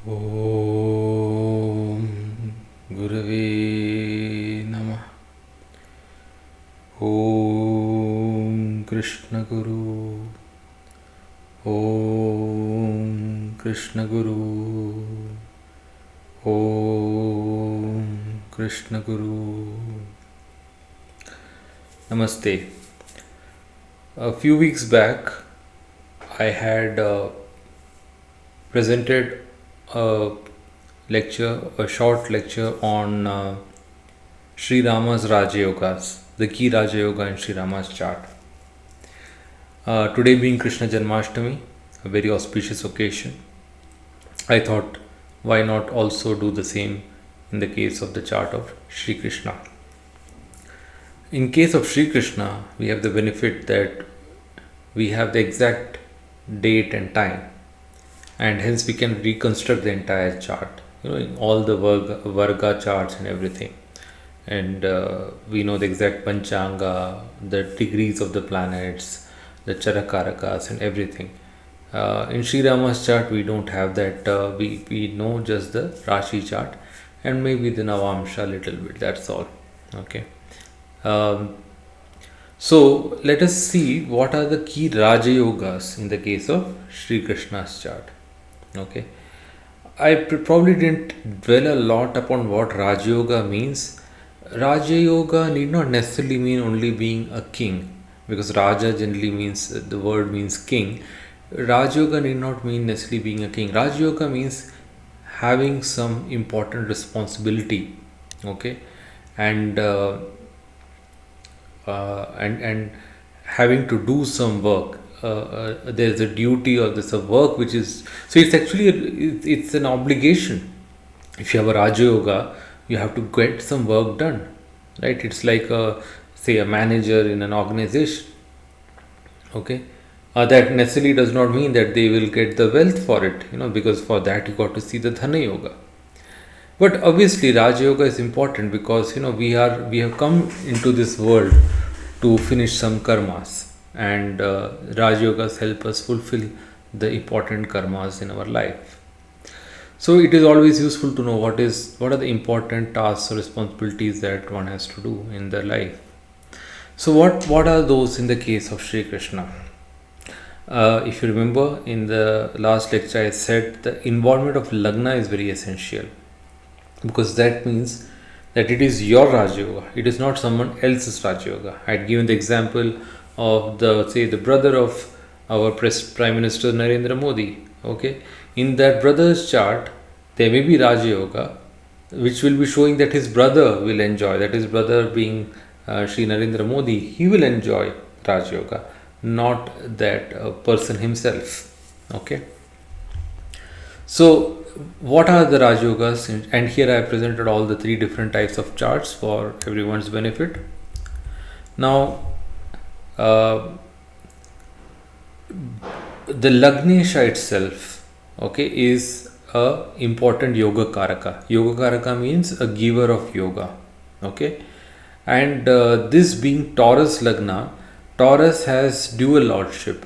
Om Gurave Namah. Om Krishna Guru. Om Krishna Guru. Om Krishna Guru. Namaste. A few weeks back, I had presented a short lecture on Sri Rama's Rajayogas, the key Rajayoga in Sri Rama's chart. Today being Krishna Janmashtami, a very auspicious occasion, I thought why not also do the same in the case of the chart of Sri Krishna. In case of Sri Krishna, we have the benefit that we have the exact date and time, and hence we can reconstruct the entire chart, in all the Varga charts and everything. And we know the exact panchanga, the degrees of the planets, the charakarakas and everything. In Sri Rama's chart, we don't have that. We know just the Rashi chart and maybe the Navamsha a little bit. That's all. Okay. So let us see what are the key Rajayogas in the case of Sri Krishna's chart. Okay. I probably didn't dwell a lot upon what Rajayoga means. Rajayoga need not necessarily mean only being a king, because Raja generally means, the word means king. Rajayoga need not mean necessarily being a king. Rajayoga means having some important responsibility, okay, and having to do some work. There's a duty or there's a work which is, so it's actually it's an obligation. If you have a Rajayoga, you have to get some work done, right? It's like say a manager in an organization, okay. That necessarily does not mean that they will get the wealth for it, because for that you got to see the Dhana Yoga. But obviously Rajayoga is important because we have come into this world to finish some karmas, and Rajayogas help us fulfill the important karmas in our life. So it is always useful to know what are the important tasks or responsibilities that one has to do in their life. So what are those in the case of Sri Krishna? If you remember, in the last lecture I said the involvement of Lagna is very essential, because that means that it is your Rajayoga, it is not someone else's Rajayoga. I had given the example of the brother of our Prime Minister Narendra Modi. Okay, in that brother's chart there may be Rajayoga which will be showing that his brother will enjoy, that his brother being Sri Narendra Modi, he will enjoy Rajayoga, not that person himself. Okay, so what are the Rajayogas? And here I have presented all the three different types of charts for everyone's benefit. Now the Lagnesha itself, okay, is a important yoga karaka. Yoga karaka means a giver of yoga, okay, and this being Taurus Lagna, Taurus has dual lordship,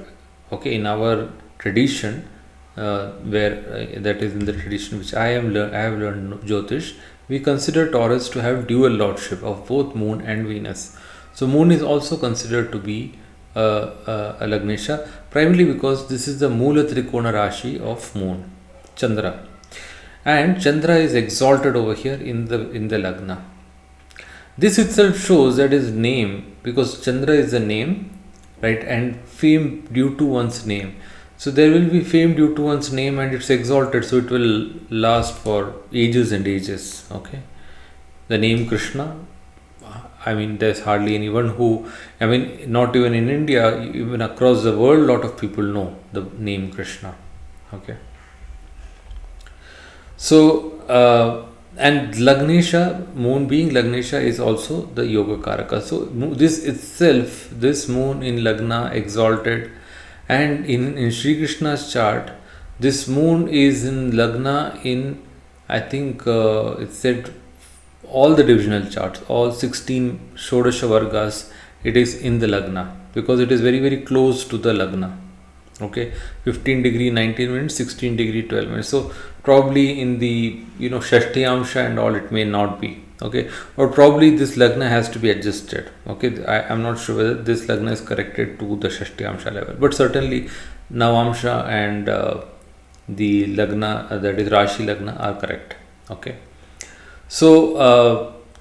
okay. In our tradition, that is in the tradition which I have learned jyotish, we consider Taurus to have dual lordship of both Moon and Venus. So Moon is also considered to be a Lagnesha, primarily because this is the Mula Trikona Rashi of Moon, Chandra, and Chandra is exalted over here in the Lagna. This itself shows that his name, because Chandra is a name, right, and fame due to one's name. So there will be fame due to one's name and it's exalted, so it will last for ages and ages. Okay, the name Krishna, I mean, there's hardly anyone who, not even in India, even across the world, a lot of people know the name Krishna. Okay, so and Lagnesha, Moon being Lagnesha, is also the Yoga Karaka. So this itself, this Moon in Lagna exalted, and in Sri Krishna's chart, this Moon is in Lagna in, I think it said all the divisional charts, all 16 Shodasha Vargas, it is in the Lagna, because it is very, very close to the Lagna. Okay, 15 degree 19 minutes, 16 degree 12 minutes. So probably in the Shashtiyamsha and all it may not be. Okay, or probably this Lagna has to be adjusted. Okay, I am not sure whether this Lagna is corrected to the Shashtiyamsha level, but certainly Navamsha and the Lagna, that is Rashi Lagna, are correct. Okay, so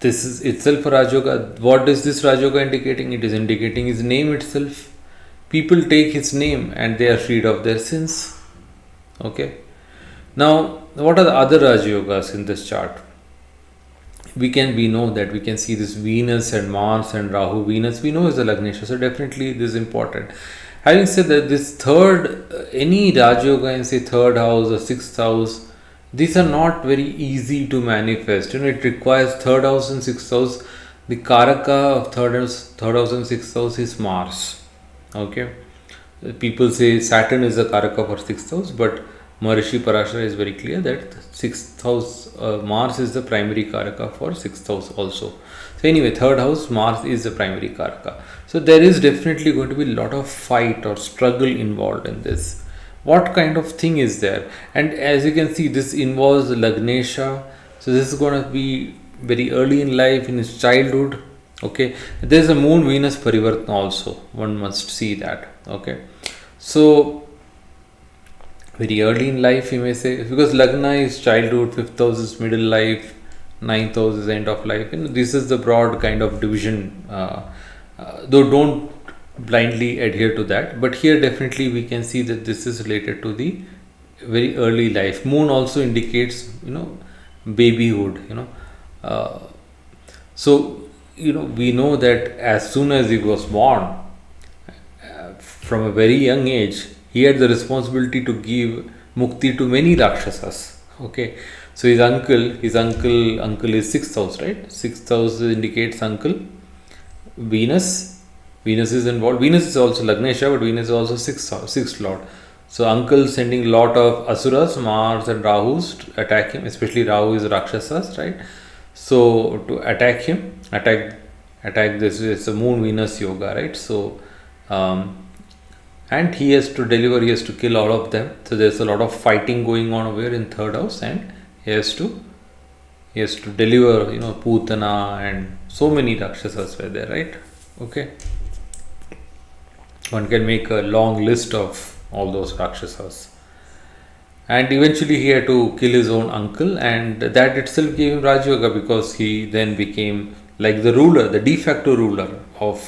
this is itself a Rajayoga. What is this Rajayoga indicating? It is indicating his name itself. People take his name and they are freed of their sins. Okay. Now, what are the other Rajayogas in this chart? We know that we can see this Venus and Mars and Rahu. Venus we know is a Lagnesha, so definitely this is important. Having said that, this third, any Rajayoga in say third house or sixth house, these are not very easy to manifest. It requires third house and sixth house. The Karaka of third house and sixth house is Mars. Okay, people say Saturn is a Karaka for sixth house, but Maharishi Parashara is very clear that sixth house, Mars is the primary Karaka for sixth house also. So anyway, third house, Mars is the primary Karaka. So there is definitely going to be a lot of fight or struggle involved in this. What kind of thing is there? And as you can see, this involves the Lagnesha. So this is going to be very early in life, in his childhood. Okay, there is a Moon Venus Parivartana also. One must see that. Okay, so very early in life, you may say, because Lagna is childhood, fifth house is middle life, ninth house is end of life. This is the broad kind of division. Though don't blindly adhere to that, but here definitely we can see that this is related to the very early life. Moon also indicates babyhood. So we know that as soon as he was born, from a very young age, he had the responsibility to give mukti to many rakshasas. Okay, so his uncle is sixth house, right? Sixth house indicates uncle. Venus is involved. Venus is also Lagnesha, but Venus is also sixth lord. So uncle sending a lot of asuras, Mars and Rahus to attack him. Especially Rahu is rakshasas, right? So to attack him, attack this. It's a Moon Venus yoga, right? So and he has to deliver. He has to kill all of them. So there's a lot of fighting going on over in third house, and he has to deliver. Putana and so many rakshasas were there, right? Okay. One can make a long list of all those rakshasas. And eventually he had to kill his own uncle, and that itself gave him Rajayoga, because he then became like the ruler, the de facto ruler of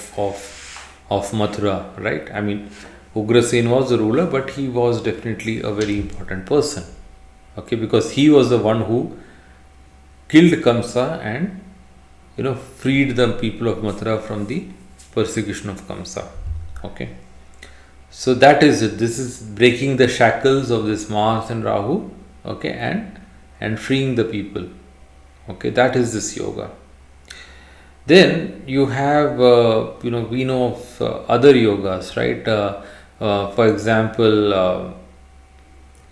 Mathura, right? I mean, Ugrasen was the ruler, but he was definitely a very important person. Okay, because he was the one who killed Kamsa and freed the people of Mathura from the persecution of Kamsa. Okay, so that is it. This is breaking the shackles of this Mars and Rahu. Okay, and freeing the people. Okay, that is this yoga. Then you have we know of other yogas, right? For example,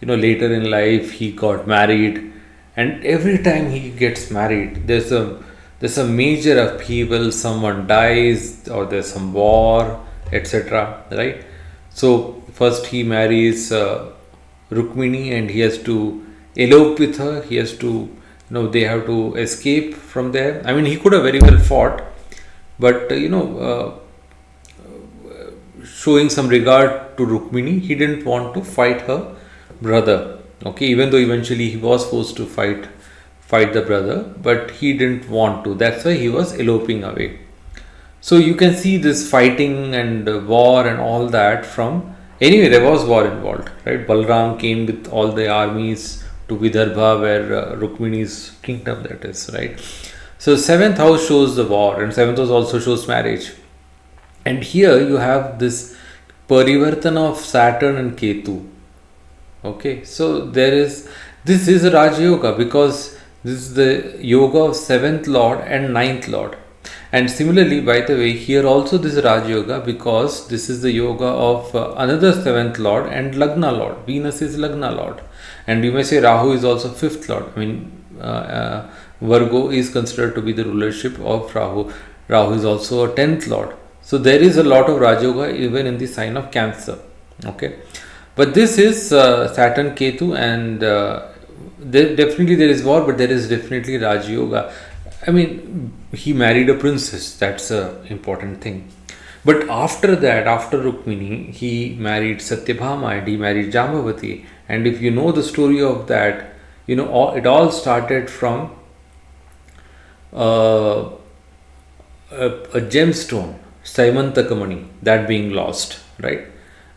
later in life he got married, and every time he gets married, there's a major upheaval. Someone dies, or there's some war, etc. Right? So first he marries Rukmini, and he has to elope with her. He has to, they have to escape from there. I mean, he could have very well fought, but showing some regard to Rukmini, he didn't want to fight her brother. Okay, even though eventually he was forced to fight the brother, but he didn't want to. That's why he was eloping away. So you can see this fighting and war and all that from. Anyway, there was war involved, right? Balram came with all the armies to Vidarbha, where Rukmini's kingdom that is, right? So 7th house shows the war, and 7th house also shows marriage. And here you have this Parivartana of Saturn and Ketu. Okay, so this is a Rajayoga, because this is the yoga of 7th lord and 9th lord. And similarly, by the way, here also this is Rajayoga, because this is the yoga of another 7th lord and Lagna lord. Venus is Lagna lord. And you may say Rahu is also 5th lord. I mean, Virgo is considered to be the rulership of Rahu. Rahu is also a 10th lord. So there is a lot of Rajayoga even in the sign of Cancer. Okay. But this is Saturn, Ketu, and definitely there is war, but there is definitely Rajayoga. I mean, he married a princess. That's a important thing. But after that, after Rukmini, he married Satyabhama and he married Jambavati. And if you know the story of that, it all started from uh, a gemstone, Saimantakamani, that being lost, right?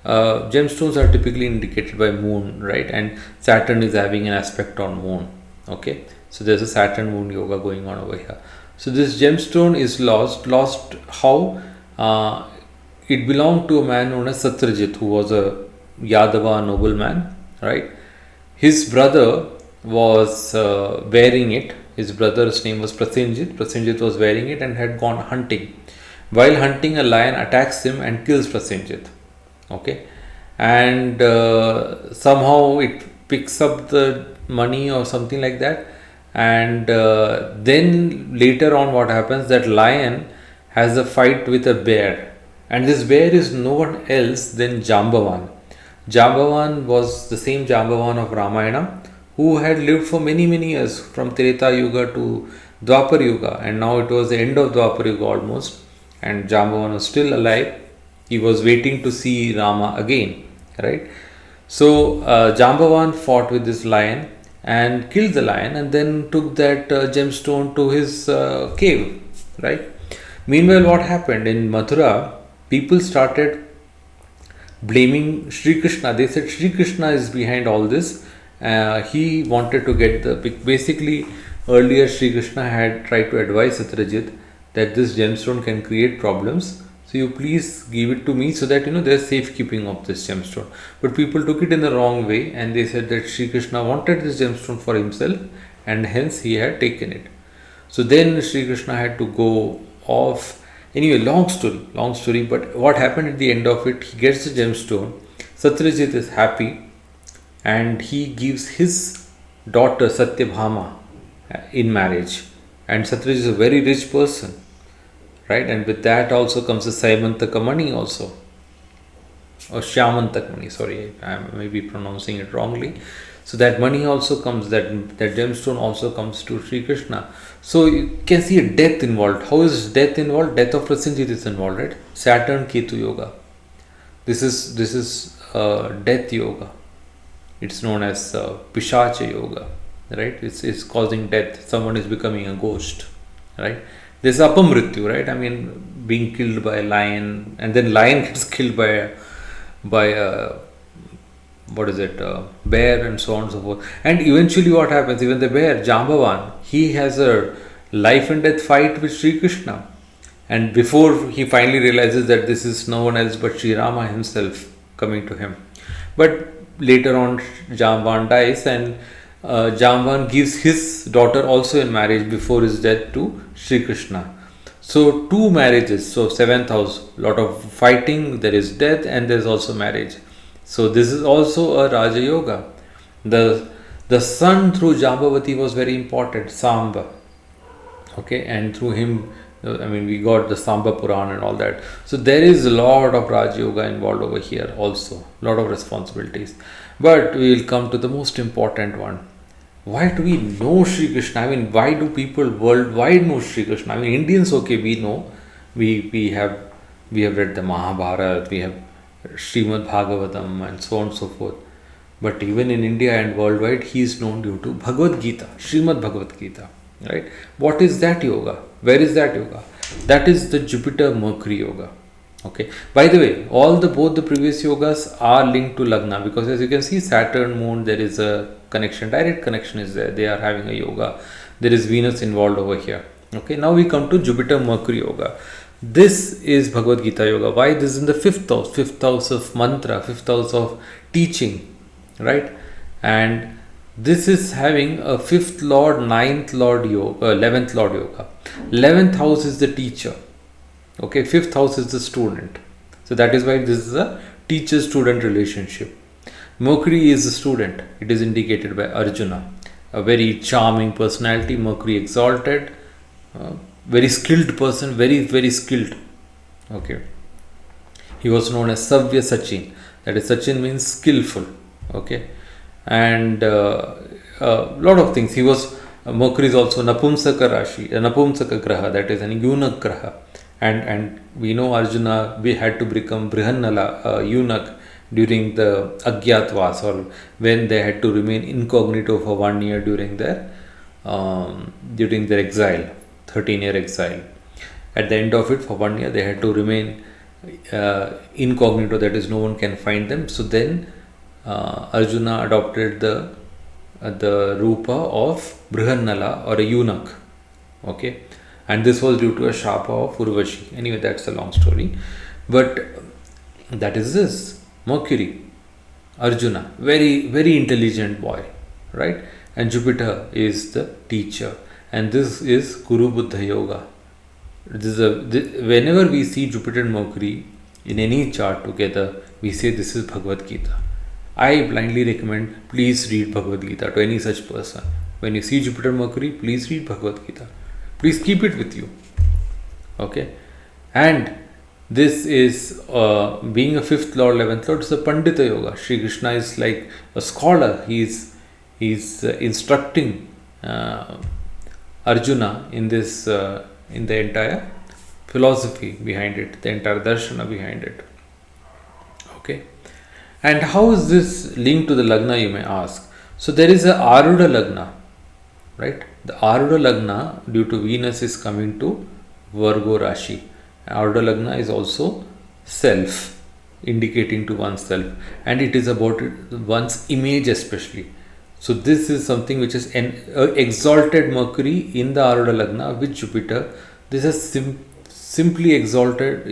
Gemstones are typically indicated by moon, right? And Saturn is having an aspect on moon. Okay, so there's a Saturn moon yoga going on over here. So this gemstone is lost. Lost how? It belonged to a man known as Satrajit, who was a Yadava nobleman, right? His brother was wearing it. His brother's name was Prasenjit. Prasenjit was wearing it and had gone hunting. While hunting, a lion attacks him and kills Prasenjit. Okay, and somehow it picks up the money or something like that. And then later on, what happens? That lion has a fight with a bear, and this bear is no one else than Jambavan. Jambavan was the same Jambavan of Ramayana, who had lived for many years from Treta Yuga to Dwapar Yuga, and now it was the end of Dwapar Yuga almost, and Jambavan was still alive. He was waiting to see Rama again, right? So Jambavan fought with this lion and killed the lion, and then took that gemstone to his cave, right? Meanwhile, what happened in Mathura? People started blaming Sri Krishna. They said Sri Krishna is behind all this. He wanted to get basically earlier Sri Krishna had tried to advise Satyajit that this gemstone can create problems. So you please give it to me so that there's safekeeping of this gemstone. But people took it in the wrong way, and they said that Sri Krishna wanted this gemstone for himself, and hence he had taken it. So then Sri Krishna had to go off. Anyway, long story. But what happened at the end of it? He gets the gemstone. Satyajit is happy, and he gives his daughter Satyabhama in marriage. And Satyajit is a very rich person. Right, and with that also comes the Saimantakamani also, or Shyamantakamani. Sorry, I may be pronouncing it wrongly. So that money also comes, that gemstone also comes to Sri Krishna. So you can see a death involved. How is death involved? Death of Prasenjit is involved, right? Saturn Ketu Yoga. This is death yoga. It's known as Pishacha Yoga, right? It's causing death. Someone is becoming a ghost, right? There's apamrityu, right? I mean, being killed by a lion, and then lion gets killed by a bear, and so on and so forth. And eventually, what happens? Even the bear, Jambavan, he has a life and death fight with Sri Krishna, and before he finally realizes that this is no one else but Sri Rama himself coming to him. But later on, Jambavan dies, and Jamban gives his daughter also in marriage before his death to Sri Krishna. So 2 marriages, so 7th house, lot of fighting, there is death, and there is also marriage. So this is also a Raja Yoga. The son through Jambavati was very important, Samba. Okay, and through him, we got the Samba Puran and all that. So there is a lot of Raja Yoga involved over here also, lot of responsibilities. But we will come to the most important one. Why do we know Sri Krishna? Why do people worldwide know Sri Krishna? Indians, okay, we know. We have read the Mahabharata, we have Srimad Bhagavatam, and so on and so forth. But even in India and worldwide, he is known due to Bhagavad Gita, Srimad Bhagavad Gita. Right? What is that yoga? Where is that yoga? That is the Jupiter Mercury yoga. Okay. By the way, both the previous yogas are linked to Lagna, because as you can see, Saturn, Moon, there is a connection, direct connection is there. They are having a yoga. There is Venus involved over here. Okay. Now we come to Jupiter Mercury yoga. This is Bhagavad Gita yoga. Why? This is in the 5th house, 5th house of mantra, 5th house of teaching, right? And this is having a 5th lord, 9th lord yoga, 11th lord yoga. 11th house is the teacher. Okay, 5th house is the student. So that is why this is a teacher-student relationship. Mercury is the student. It is indicated by Arjuna. A very charming personality, Mercury exalted, very skilled person, very skilled. Okay. He was known as Savya Sachin. That is, Sachin means skillful. Okay. And a lot of things. He was Mercury is also Napumsaka Rashi, Napumsaka Graha, that is an eunuch Graha. And we know Arjuna, we had to become Brihannala, eunuch, during the Agyatwas, or when they had to remain incognito for 1 year during their exile, 13-year exile. At the end of it, for 1 year, they had to remain incognito, that is, no one can find them. So then Arjuna adopted the rupa of Brihannala, or a eunuch. Okay, and this was due to a shapa of Urvashi. Anyway, that's a long story, but that is this Mercury, Arjuna, very very intelligent boy, right? And Jupiter is the teacher, and this is Guru Buddha Yoga. Whenever we see Jupiter and Mercury in any chart together, we say this is Bhagavad Gita. I blindly recommend, please read Bhagavad Gita to any such person. When you see Jupiter Mercury, please read Bhagavad Gita. Please keep it with you. Okay, and this is being a 5th Lord, 11th Lord, it's a Pandita Yoga. Sri Krishna is like a scholar. He's instructing Arjuna in this in the entire philosophy behind it, the entire darshana behind it. Okay, and how is this linked to the Lagna, you may ask? So there is a Arudha Lagna, right? The Arudha Lagna, due to Venus, is coming to Virgo Rashi. Arudha Lagna is also self, indicating to oneself, and it is about one's image especially. So this is something which is an exalted Mercury in the Arudha Lagna with Jupiter. This has simply exalted,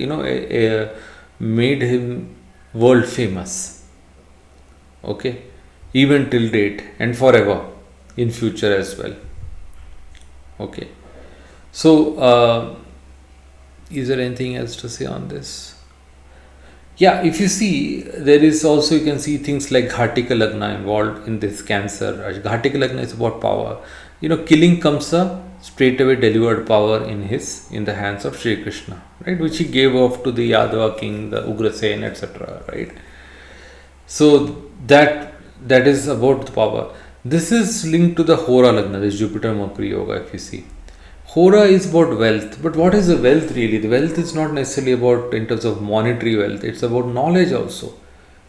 made him world famous. Okay, even till date and forever in future as well. Okay, so is there anything else to say on this? Yeah, if you see, there is also, you can see things like Ghatika Lagna involved in this Cancer. Ghatika Lagna is about power. Killing Kamsa, straight away delivered power in the hands of Sri Krishna, right? Which he gave off to the Yadava king, the Ugrasen, etc. Right? So that is about the power. This is linked to the Hora Lagna, this Jupiter Mercury Yoga, if you see. Hora is about wealth, but what is the wealth really? The wealth is not necessarily about in terms of monetary wealth, it's about knowledge also.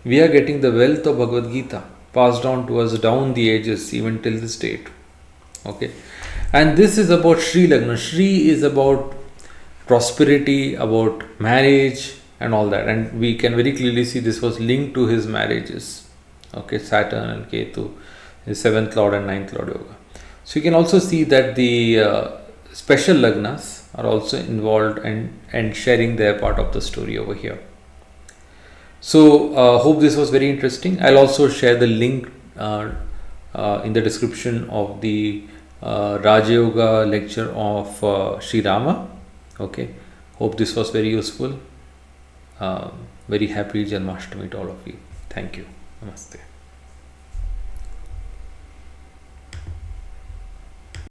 We are getting the wealth of Bhagavad Gita passed down to us down the ages, even till this date. Okay, and this is about Sri Lagna. Sri is about prosperity, about marriage, and all that. And we can very clearly see this was linked to his marriages. Okay, Saturn and Ketu, his 7th Lord and 9th Lord Yoga. So you can also see that the special Lagnas are also involved and sharing their part of the story over here. So hope this was very interesting. I'll also share the link in the description of the Rajayoga lecture of Sri Rama. Okay, hope this was very useful. Very happy Janmashtami to all of you. Thank you. Namaste.